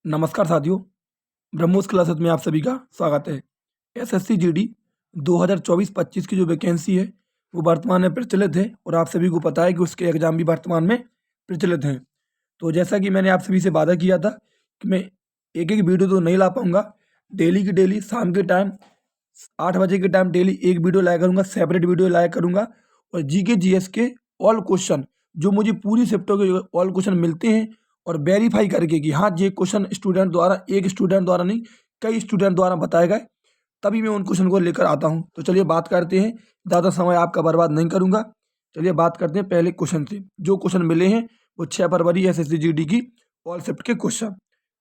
नमस्कार साथियों, ब्रह्मोस क्लासेस में आप सभी का स्वागत है। एसएससी जीडी 2024-25 की जो वैकेंसी है वो वर्तमान में प्रचलित है और आप सभी को पता है कि उसके एग्ज़ाम भी वर्तमान में प्रचलित हैं। तो जैसा कि मैंने आप सभी से वादा किया था कि मैं एक एक वीडियो तो नहीं ला पाऊँगा, डेली की डेली शाम के टाइम 8 बजे के टाइम डेली एक वीडियो लाया करूँगा, सेपरेट वीडियो लाया करूँगा। और जीके जीएस के ऑल क्वेश्चन जो मुझे पूरी शिफ्टों के ऑल क्वेश्चन मिलते हैं और वेरीफाई करके कि हाँ ये क्वेश्चन स्टूडेंट द्वारा, एक स्टूडेंट द्वारा नहीं कई स्टूडेंट द्वारा बताए गए, तभी मैं उन क्वेश्चन को लेकर आता हूँ। तो चलिए बात करते हैं, ज़्यादा समय आपका बर्बाद नहीं करूँगा। चलिए बात करते हैं पहले क्वेश्चन से। जो क्वेश्चन मिले हैं वो 6 फरवरी एसएससी जीडी की ऑल शिफ्ट के क्वेश्चन।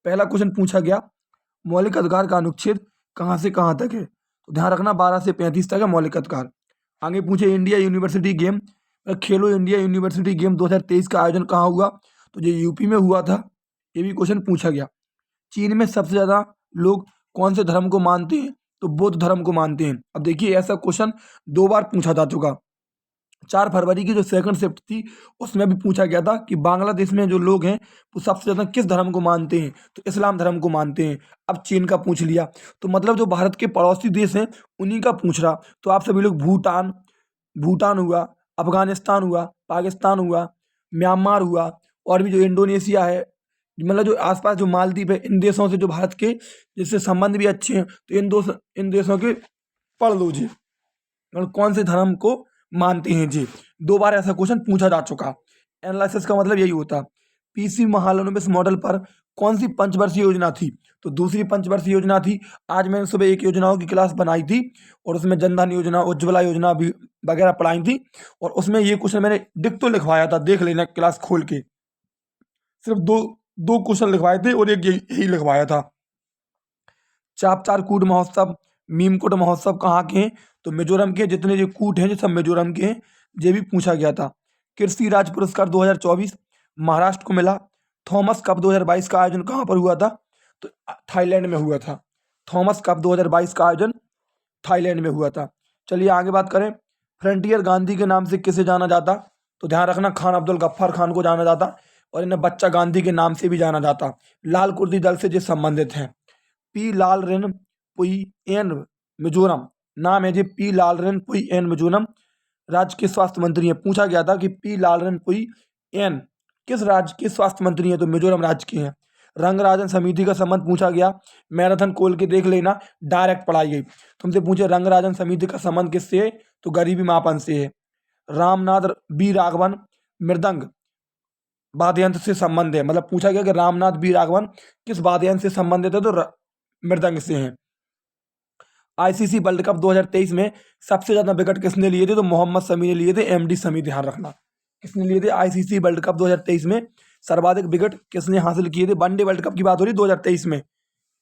पहला क्वेश्चन पूछा गया, मौलिक अधिकार का अनुच्छेद कहाँ से कहाँ तक है? तो ध्यान रखना 12 से 35 तक है मौलिक अधिकार। आगे पूछे इंडिया यूनिवर्सिटी गेम, खेलो इंडिया यूनिवर्सिटी गेम 2023 का आयोजन कहाँ हुआ? तो ये यूपी में हुआ था। ये भी क्वेश्चन पूछा गया। चीन में सबसे ज़्यादा लोग कौन से धर्म को मानते हैं? तो बौद्ध धर्म को मानते हैं। अब देखिए ऐसा क्वेश्चन 2 बार पूछा जा चुका। 4 फरवरी की जो सेकंड शिफ्ट थी उसमें भी पूछा गया था कि बांग्लादेश में जो लोग हैं वो सबसे ज़्यादा किस धर्म को मानते हैं? तो इस्लाम धर्म को मानते हैं। अब चीन का पूछ लिया, तो मतलब जो भारत के पड़ोसी देश हैं उन्हीं का पूछ रहा। तो आप सभी लोग भूटान भूटान हुआ, अफगानिस्तान हुआ, पाकिस्तान हुआ, म्यांमार हुआ और भी जो इंडोनेशिया है, मतलब जो आसपास जो मालदीव है, इन देशों से जो भारत के जिससे संबंध भी अच्छे हैं, तो इन देशों के पढ़ लो जी, मतलब कौन से धर्म को मानते हैं जी। 2 बार ऐसा क्वेश्चन पूछा जा चुका। एनालिसिस का मतलब यही होता। पीसी महालनोबिस मॉडल पर कौन सी पंचवर्षीय योजना थी? तो दूसरी पंचवर्षीय योजना थी। आज मैंने सुबह एक योजनाओं की क्लास बनाई थी और उसमें जनधन योजना, उज्ज्वला योजना भी वगैरह पढ़ाई थी और उसमें ये क्वेश्चन मैंने डिक्टो लिखवाया था, देख लेना क्लास खोल के। सिर्फ दो क्वेश्चन लिखवाए थे और एक यही लिखवाया था। चापचार कूट महोत्सव, मीमकोट महोत्सव कहाँ के हैं? तो मिजोरम के। जितने जो कूट हैं जो सब मिजोरम के हैं। ये भी पूछा गया था। कृषि राज्य पुरस्कार 2024 महाराष्ट्र को मिला। थॉमस कप 2022 का आयोजन कहाँ पर हुआ था? तो थाईलैंड में हुआ था। थॉमस कप 2022 का आयोजन थाईलैंड में हुआ था। चलिए आगे बात करें। फ्रंटियर गांधी के नाम से किसे जाना जाता? तो ध्यान रखना खान अब्दुल गफ्फार खान को जाना जाता और इन्हें बच्चा गांधी के नाम से भी जाना जाता। लाल कुर्दी दल से जो संबंधित हैं। पी लालरेन पुई एन मिजोरम नाम है जी, पी लालरेन पुई एन मिजोरम राज्य के स्वास्थ्य मंत्री हैं। पूछा गया था कि पी लालरेन पुई एन किस राज्य के स्वास्थ्य मंत्री हैं? तो मिजोरम राज्य के हैं। रंगराजन समिति का संबंध पूछा गया। मैराथन खोल के देख लेना, डायरेक्ट पढ़ाई गई। तुमसे पूछे रंगराजन समिति का संबंध किससे है? तो गरीबी मापन से है। रामनाथ बी राघवन मृदंग वाद्य यंत्र से संबंध है, मतलब पूछा गया कि रामनाथ बी राघवन किस वाद्य यंत्र से संबंधित है? तो मृदंग से हैं। आईसीसी वर्ल्ड कप 2023 में सबसे ज्यादा विकेट किसने लिए थे? तो मोहम्मद शमी ने लिए थे, एमडी शमी, ध्यान रखना किसने लिए थे। आईसीसी वर्ल्ड कप 2023 में सर्वाधिक विकेट किसने हासिल किए थे? वनडे वर्ल्ड कप की बात हो रही 2023 में,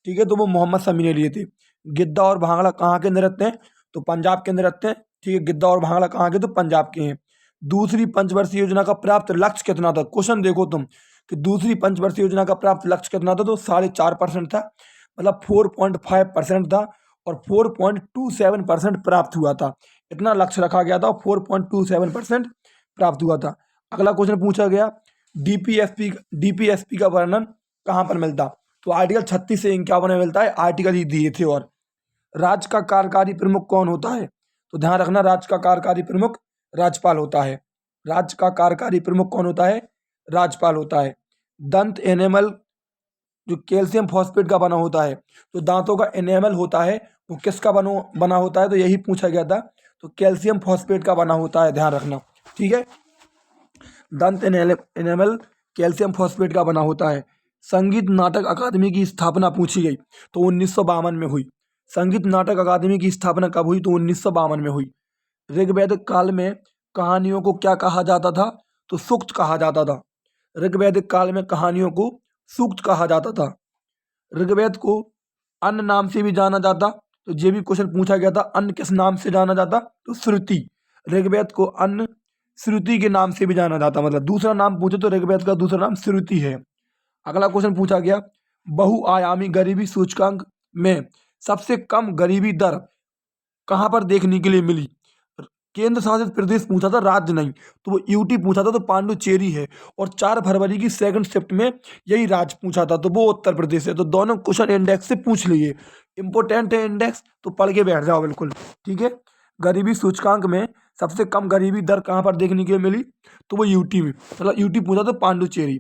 ठीक है, तो वो मोहम्मद शमी ने लिए थे। गिद्दा और भांगड़ा कहाँ के नृत्य हैं? तो पंजाब के नृत्य हैं, ठीक है। गिद्दा और भांगड़ा कहाँ के? तो पंजाब के हैं। दूसरी पंचवर्षीय योजना का प्राप्त लक्ष्य कितना था? क्वेश्चन देखो तुम कि दूसरी पंचवर्षीय योजना का प्राप्त लक्ष्य कितना था? तो 4.5% था, मतलब 4.5% था और 4.27% प्राप्त हुआ था। इतना लक्ष्य रखा गया था और 4.27% प्राप्त हुआ था। अगला क्वेश्चन पूछा गया, डीपीएसपी का वर्णन कहाँ पर मिलता? तो आर्टिकल 36 से 51 में मिलता है, आर्टिकल ही दिए थे। और राज्य का कार्यकारी प्रमुख कौन होता है? तो ध्यान रखना राज्य का कार्यकारी प्रमुख राज्यपाल होता है। राज्य का कार्यकारी प्रमुख कौन होता है? राज्यपाल होता है। दंत एनेमल जो कैल्शियम फॉस्फेट का बना होता है, तो दांतों का एनेमल होता है वो किसका बना होता है? तो यही पूछा गया था। तो कैल्शियम फॉस्फेट का बना होता है, ध्यान रखना, ठीक है। दंत एनेमल कैल्शियम फॉस्फेट का बना होता है। संगीत नाटक अकादमी की स्थापना पूछी गई, तो 1952 में हुई। संगीत नाटक अकादमी की स्थापना कब हुई? तो 1952 में हुई। ऋग्वेद काल में कहानियों को क्या कहा जाता था? तो सूक्त कहा जाता था। ऋग्वेदिक काल में कहानियों को सूक्त कहा जाता था। ऋग्वेद को अन्य नाम से भी जाना जाता, तो ये भी क्वेश्चन पूछा गया था, अन्य किस नाम से जाना जाता? तो श्रुति। ऋग्वेद को अन्य श्रुति के नाम से भी जाना जाता, मतलब दूसरा नाम पूछे तो ऋग्वेद का दूसरा नाम श्रुति है। अगला क्वेश्चन पूछा गया, बहुआयामी गरीबी सूचकांक में सबसे कम गरीबी दर कहाँ पर देखने के लिए मिली? केंद्र शासित प्रदेश पूछा था, राज्य नहीं, तो वो यूटी पूछा था, तो पांडुचेरी है। और 4 फरवरी की सेकंड शिफ्ट में यही राज्य पूछा था, तो वो उत्तर प्रदेश है। तो दोनों क्वेश्चन इंडेक्स से पूछ लिए, इंपोर्टेंट है इंडेक्स, तो पढ़ के बैठ जाओ बिल्कुल, ठीक है। गरीबी सूचकांक में सबसे कम गरीबी दर कहाँ पर देखने के लिए मिली, तो वो यूटी में, मतलब यूटी पूछा था, पांडुचेरी।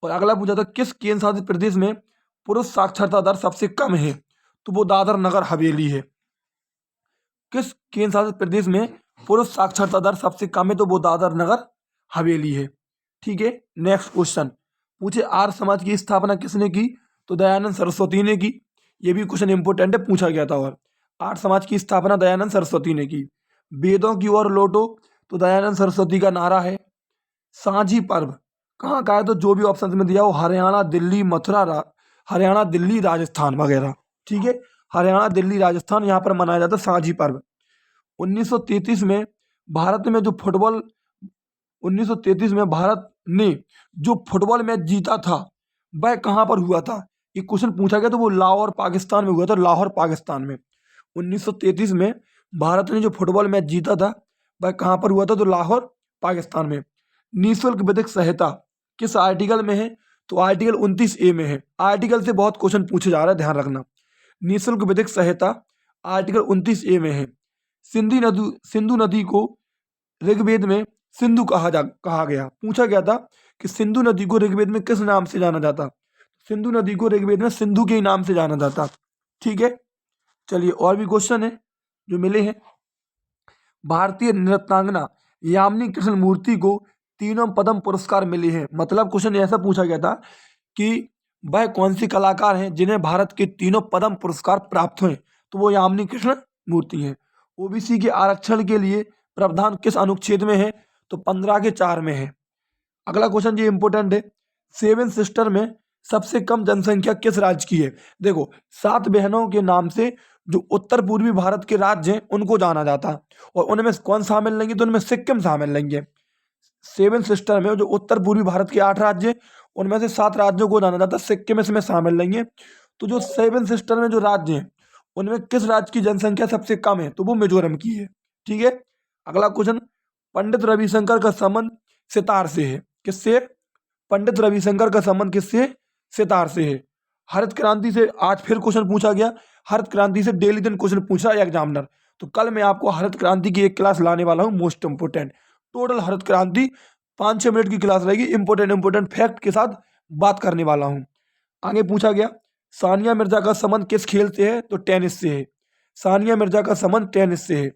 और अगला पूछा था किस केंद्र शासित प्रदेश में पुरुष साक्षरता दर सबसे कम है, तो वो दादर नगर हवेली है। किस केंद्र शासित प्रदेश में पुरुष साक्षरता दर सबसे कम है, तो वो दादर नगर हवेली है, ठीक है। नेक्स्ट क्वेश्चन पूछे आर्य समाज की स्थापना किसने की, तो दयानंद सरस्वती ने की। ये भी क्वेश्चन इंपोर्टेंट है, पूछा गया था। और आर्य समाज की स्थापना दयानंद सरस्वती ने की। वेदों की ओर लौटो, तो दयानंद सरस्वती का नारा है। सांझी पर्व कहाँ का है, तो जो भी ऑप्शन में दिया हो, हरियाणा, दिल्ली, हरियाणा, दिल्ली, राजस्थान वगैरह, ठीक है। हरियाणा, दिल्ली, राजस्थान यहाँ पर मनाया जाता है सांझी पर्व। 1933 में भारत में जो फुटबॉल 1933 में भारत ने जो फुटबॉल मैच जीता था, वह कहाँ पर हुआ था, ये क्वेश्चन पूछा गया। तो वो लाहौर, पाकिस्तान में हुआ था, लाहौर, पाकिस्तान में। 1933 में भारत ने जो फुटबॉल मैच जीता था, वह कहाँ पर हुआ था, तो लाहौर, पाकिस्तान में। निःशुल्क विधिक सहायता किस आर्टिकल में है, तो आर्टिकल 29A में है। आर्टिकल से बहुत क्वेश्चन पूछे जा रहा है, ध्यान रखना। निःशुल्क विधिक सहायता आर्टिकल 29A में है। सिंधु नदी को ऋग्वेद में सिंधु कहा गया। पूछा गया था कि सिंधु नदी को ऋग्वेद में किस नाम से जाना जाता, सिंधु नदी को ऋग्वेद में सिंधु के नाम से जाना जाता, ठीक है। चलिए और भी क्वेश्चन है जो मिले हैं। भारतीय नृत्यांगना यामिनी कृष्णमूर्ति को तीनों पद्म पुरस्कार मिले हैं। मतलब क्वेश्चन ऐसा पूछा गया था कि वह कौन सी कलाकार हैं जिन्हें भारत के तीनों पद्म पुरस्कार प्राप्त हुए, तो वो यामिनी कृष्ण मूर्ति हैं। ओबीसी के आरक्षण के लिए प्रावधान किस अनुच्छेद में है, तो 15 के 4 में है। अगला क्वेश्चन ये इंपॉर्टेंट है। 7 सिस्टर में सबसे कम जनसंख्या किस राज्य की है। देखो 7 बहनों के नाम से जो उत्तर पूर्वी भारत के राज्य हैं उनको जाना जाता है, और उनमें कौन शामिल लेंगे, तो उनमें सिक्किम शामिल लेंगे। 7 सिस्टर में जो उत्तर पूर्वी भारत के 8 राज्य हैं, उनमें से 7 राज्यों को जाना जाता है, सिक्किम इसमें शामिल लेंगे। तो जो 7 सिस्टर में जो राज्य हैं उनमें किस राज्य की जनसंख्या सबसे कम है, तो वो मिजोरम की है, ठीक है। अगला क्वेश्चन पंडित रविशंकर का संबंध सितार से है, किससे, पंडित रविशंकर का संबंध किससे, सितार से है। हरित क्रांति से आज फिर क्वेश्चन पूछा गया। हरित क्रांति से डेली दिन क्वेश्चन पूछ रहा है एग्जामिनर, तो कल मैं आपको हरित क्रांति की एक क्लास लाने वाला हूँ, मोस्ट इंपोर्टेंट। टोटल हरित क्रांति 5-6 मिनट की क्लास रहेगी, इंपोर्टेंट फैक्ट के साथ बात करने वाला हूँ। आगे पूछा गया सानिया मिर्जा का संबंध किस खेल से है, तो टेनिस से है। सानिया मिर्जा का संबंध टेनिस से है।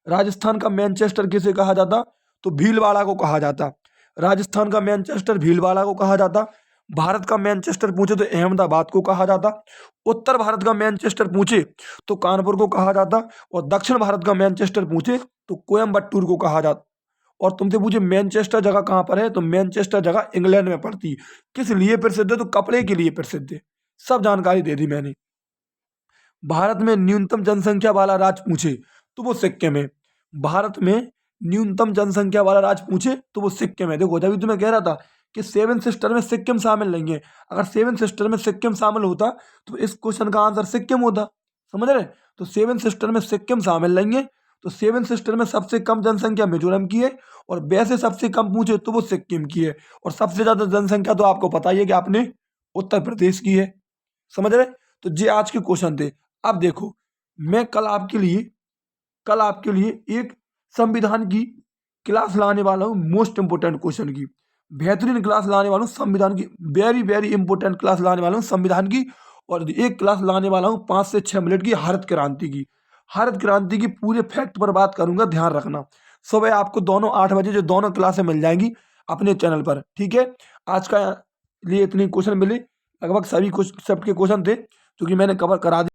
राजस्थान का मैनचेस्टर किसे कहा जाता, तो भीलवाड़ा को कहा जाता। राजस्थान का मैनचेस्टर भीलवाड़ा को कहा जाता। भारत का मैनचेस्टर पूछे तो अहमदाबाद को कहा जाता। उत्तर भारत का मैनचेस्टर पूछे तो कानपुर को कहा जाता, और दक्षिण भारत का मैनचेस्टर पूछे तो कोयम्बटूर को कहा जाता। और तुमसे पूछे मैनचेस्टर जगह कहाँ पर है, तो मैनचेस्टर जगह इंग्लैंड में पड़ती है। किस लिए प्रसिद्ध है, तो कपड़े के लिए प्रसिद्ध है। सब जानकारी दे दी मैंने। भारत में न्यूनतम जनसंख्या वाला राज्य पूछे तो वो सिक्किम है। भारत में न्यूनतम जनसंख्या वाला राज्य पूछे तो वो सिक्किम है। देखो जब तुम्हें कह रहा था कि 7 सिस्टर में सिक्किम शामिल नहीं है, अगर 7 सिस्टर में सिक्किम शामिल होता तो इस क्वेश्चन का आंसर सिक्किम होता, समझ रहे। तो 7 सिस्टर में सिक्किम शामिल नहीं है, तो 7 सिस्टर में सबसे कम जनसंख्या मिजोरम की है, और वैसे सबसे कम पूछे तो वो सिक्किम की है, और सबसे ज्यादा जनसंख्या तो आपको पता ही है कि आपने उत्तर प्रदेश की है, समझ रहे। तो ये आज के क्वेश्चन थे। अब देखो मैं कल आपके लिए एक संविधान की क्लास लाने वाला हूँ, मोस्ट इंपोर्टेंट क्वेश्चन की बेहतरीन क्लास लाने वाला हूँ, संविधान की वेरी वेरी इंपोर्टेंट क्लास लाने वाला हूँ संविधान की। और एक क्लास लाने वाला हूँ 5 से 6 मिनट की हरित क्रांति की। हरित क्रांति की पूरे फैक्ट पर बात करूंगा, ध्यान रखना। सुबह आपको दोनों 8 बजे जो दोनों क्लासें मिल जाएंगी अपने चैनल पर, ठीक है। आज का लिए इतने क्वेश्चन मिले, लगभग सभी कुछ सब के क्वेश्चन थे जो कि मैंने कवर करा दिए।